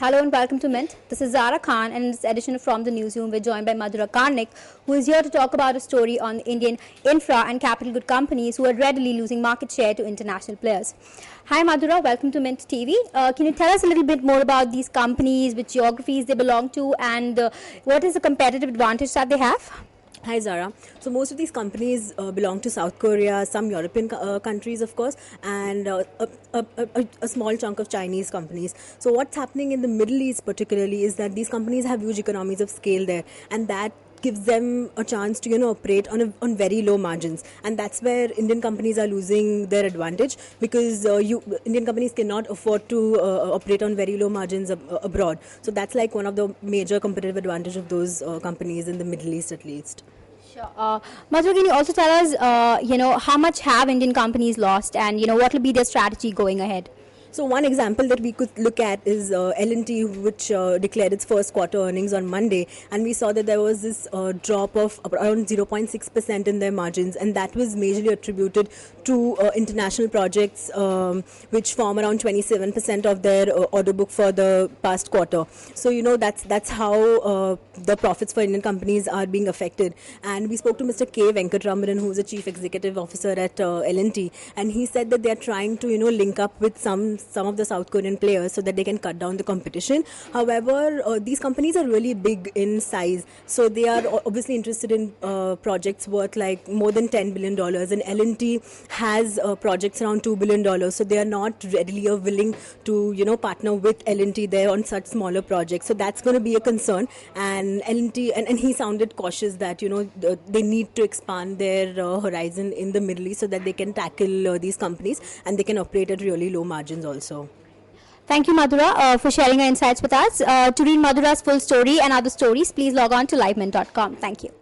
Hello and welcome to Mint. This is Zara Khan, and in this edition of From the Newsroom, we're joined by Madhura Karnik, who is here to talk about a story on Indian infra and capital good companies who are readily losing market share to international players. Hi Madhura, welcome to Mint TV. Can you tell us a little bit more about these companies, which geographies they belong to, and what is the competitive advantage that they have? Hi Zara. So most of these companies belong to South Korea, some European countries of course, and a small chunk of Chinese companies. So what's happening in the Middle East particularly is that these companies have huge economies of scale there, and that gives them a chance to operate on very low margins, and that's where Indian companies are losing their advantage, because Indian companies cannot afford to operate on very low margins abroad. So that's like one of the major competitive advantage of those companies in the Middle East at least. Sure. Madhura, can you also tell us, how much have Indian companies lost, and what will be their strategy going ahead? So one example that we could look at is L&T, which declared its first quarter earnings on Monday, and we saw that there was this drop of around 0.6% in their margins, and that was majorly attributed to international projects, which form around 27% of their order book for the past quarter. So that's how the profits for Indian companies are being affected. And we spoke to Mr. K. Venkatramanan, who is the Chief Executive Officer at L&T, and he said that they are trying to link up with some of the South Korean players so that they can cut down the competition. However, these companies are really big in size, so they are obviously interested in projects worth like more than $10 billion, and L&T has projects around $2 billion, so they are not readily willing to partner with L&T there on such smaller projects. So that's going to be a concern, and L&T and he sounded cautious that they need to expand their horizon in the Middle East so that they can tackle these companies and they can operate at really low margins also. Thank you, Madhura, for sharing your insights with us. To read Madhura's full story and other stories, please log on to livemint.com. Thank you.